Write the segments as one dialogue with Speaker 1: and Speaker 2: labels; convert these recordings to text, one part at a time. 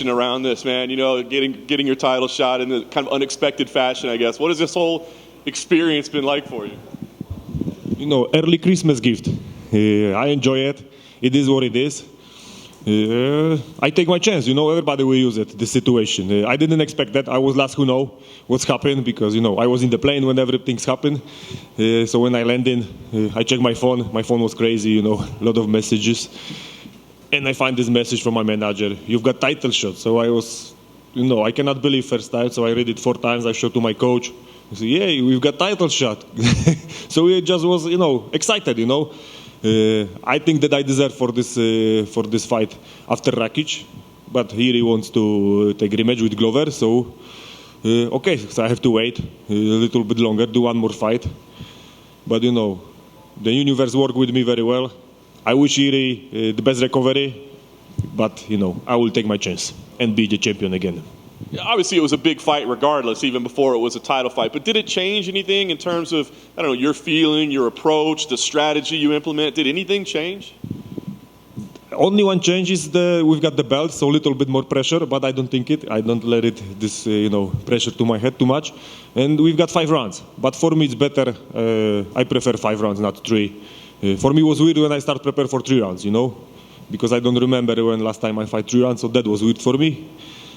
Speaker 1: around this, man. You know, getting your title shot in a kind of unexpected fashion, I guess. What has this whole experience been like for you?
Speaker 2: You know, early Christmas gift. I enjoy it. It is what it is. I take my chance. You know, everybody will use it, this situation. I didn't expect that. I was last who know what's happened because, you know, I was in the plane when everything's happened. So when I landed, I checked my phone. My phone was crazy, you know, a lot of messages. And I find this message from my manager, you've got title shot. So I was, you know, I cannot believe first time. So I read it 4 times. I showed to my coach. I said, yeah, we've got title shot. So he just was, you know, excited, you know. I think that I deserve for this fight after Rakic. But here he wants to take rematch with Glover. So, okay, so I have to wait a little bit longer, do one more fight. But, you know, the universe worked with me very well. I wish Iri the best recovery, but, you know, I will take my chance and be the champion again.
Speaker 1: Obviously, it was a big fight regardless, even before it was a title fight. But did it change anything in terms of, I don't know, your feeling, your approach, the strategy you implement? Did anything change?
Speaker 2: Only one change is we've got the belt, so a little bit more pressure, but I don't think it. I don't let it, you know, pressure to my head too much. And we've got 5 rounds. But for me, it's better. I prefer 5 rounds, not 3. For me, it was weird when I started prepare for 3 rounds, you know, because I don't remember when last time I fight 3 rounds, so that was weird for me.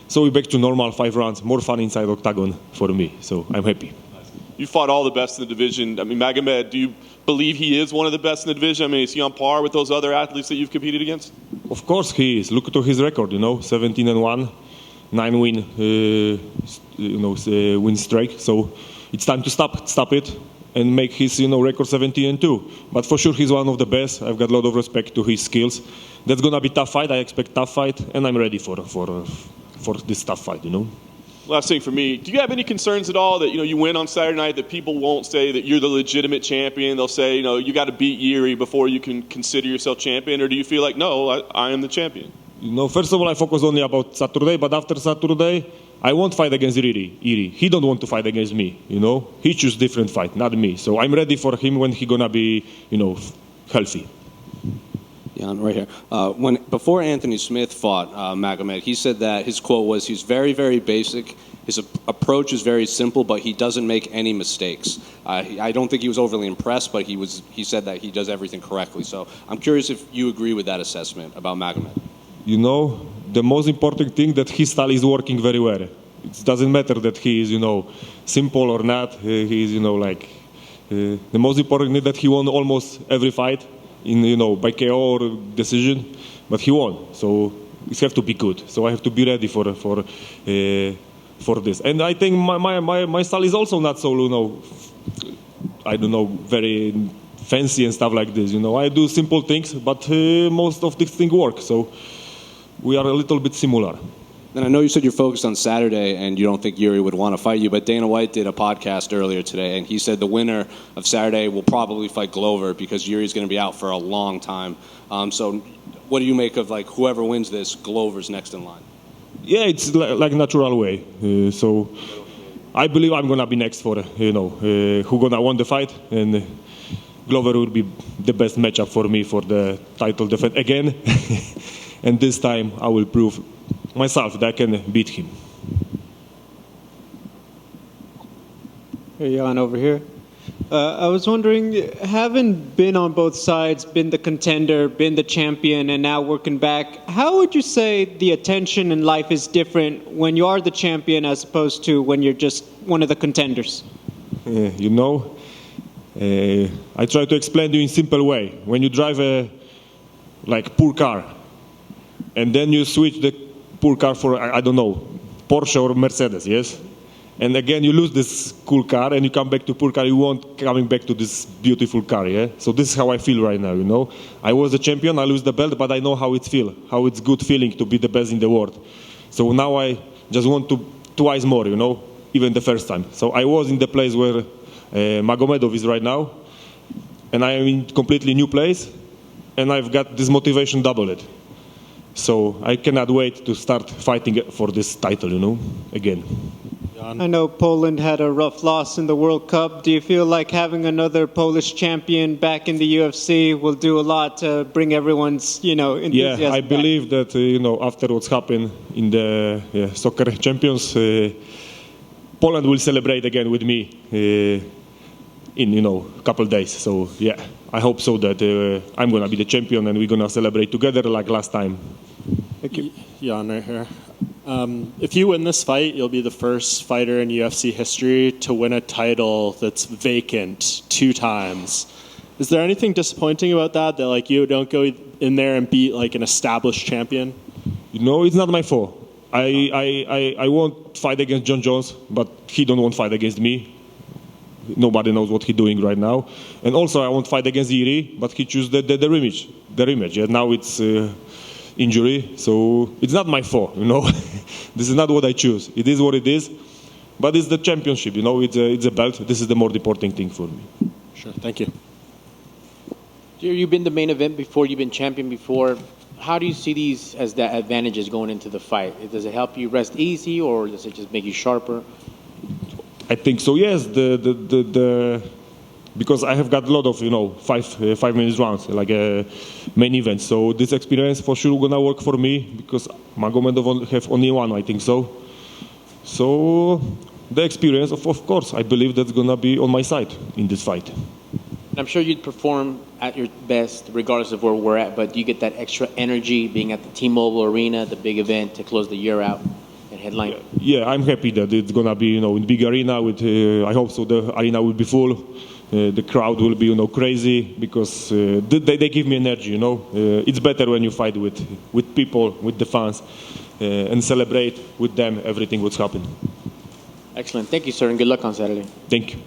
Speaker 2: So we're back to normal 5 rounds, more fun inside octagon for me, so I'm happy.
Speaker 1: You fought all the best in the division. I mean, Magomed, do you believe he is one of the best in the division? I mean, is he on par with those other athletes that you've competed against?
Speaker 2: Of course he is. Look to his record, you know, 17-1, 9 win streak. So it's time to stop it and make his, you know, record 17-2. But for sure he's one of the best. I've got a lot of respect to his skills. That's gonna be tough fight. I expect tough fight, and I'm ready for this tough fight, you know.
Speaker 1: Last thing for me, do you have any concerns at all that, you know, you win on Saturday night, that people won't say that you're the legitimate champion? They'll say, you know, you got to beat Iri before you can consider yourself champion, or do you feel like, no, I am the champion?
Speaker 2: You know, first of all, I focus only about Saturday, but after Saturday, I won't fight against Iri. He don't want to fight against me, you know. He choose different fight, not me. So I'm ready for him when he gonna be, you know, healthy.
Speaker 3: Jan, right here. Before Anthony Smith fought Magomed, he said that his quote was, he's very, very basic. His approach is very simple, but he doesn't make any mistakes. I don't think he was overly impressed, but he said that he does everything correctly. So I'm curious if you agree with that assessment about Magomed.
Speaker 2: You know, the most important thing that his style is working very well. It doesn't matter that he is, you know, simple or not. He is, you know, like the most important thing that he won almost every fight. In, you know, by KO or decision, but he won. So it have to be good. So I have to be ready for this. And I think my style is also not so, you know, I don't know, very fancy and stuff like this. You know, I do simple things, but most of these things work. So we are a little bit similar.
Speaker 3: And I know you said you're focused on Saturday and you don't think Uri would want to fight you, but Dana White did a podcast earlier today, and he said the winner of Saturday will probably fight Glover because Yuri's going to be out for a long time. So what do you make of, like, whoever wins this, Glover's next in line?
Speaker 2: Yeah, it's like natural way. So I believe I'm going to be next for, you know, who going to win the fight, and Glover will be the best matchup for me for the title defense again. And this time I will prove myself that I can beat him.
Speaker 4: Hey, Jan, over here. I was wondering, having been on both sides, been the contender, been the champion, and now working back, how would you say the attention in life is different when you are the champion as opposed to when you're just one of the contenders?
Speaker 2: You know, I try to explain to you in a simple way. When you drive a poor car, and then you switch the poor car for, I don't know, Porsche or Mercedes, yes? And again, you lose this cool car and you come back to poor car, you won't coming back to this beautiful car, yeah? So this is how I feel right now, you know? I was a champion, I lose the belt, but I know how it feels, how it's good feeling to be the best in the world. So now I just want to twice more, you know, even the first time. So I was in the place where Magomedov is right now, and I am in completely new place, and I've got this motivation double it. So I cannot wait to start fighting for this title, you know, again.
Speaker 4: I know Poland had a rough loss in the World Cup. Do you feel like having another Polish champion back in the UFC will do a lot to bring everyone's, enthusiasm
Speaker 2: Yeah, I
Speaker 4: back?
Speaker 2: believe that after what's happened in the soccer champions, Poland will celebrate again with me in a couple of days. So yeah, I hope so that I'm gonna be the champion and we're gonna celebrate together like last time.
Speaker 4: Thank you.
Speaker 5: Jan, right here. If you win this fight, you'll be the first fighter in UFC history to win a title that's vacant 2 times. Is there anything disappointing about that like you don't go in there and beat like an established champion?
Speaker 2: It's not my fault. I won't fight against John Jones, but he don't want to fight against me. Nobody knows what he's doing right now. And also I won't fight against Iri, but he choose the rematch. The rematch. Yeah, now it's injury, so it's not my fault. This is not what I choose. It is what it is, but it's the championship. It's a belt. This is the more important thing for me.
Speaker 5: Sure, thank you.
Speaker 6: You've been the main event before, you've been champion before. How do you see these as the advantages going into the fight? Does it help you rest easy, or does it just make you sharper?
Speaker 2: I think so. Yes, because I have got a lot of 5 minutes rounds like a main event. So this experience for sure gonna work for me because Magomed have only one, I think so. So the experience, of course, I believe that's gonna be on my side in this fight.
Speaker 6: I'm sure you'd perform at your best regardless of where we're at, but do you get that extra energy being at the T-Mobile Arena, the big event to close the year out and headline?
Speaker 2: Yeah, I'm happy that it's gonna be in big arena. With I hope so the arena will be full. The crowd will be crazy because they give me energy. It's better when you fight with people, with the fans, and celebrate with them everything what's happened.
Speaker 6: Excellent. Thank you, sir, and good luck on Saturday.
Speaker 2: Thank you.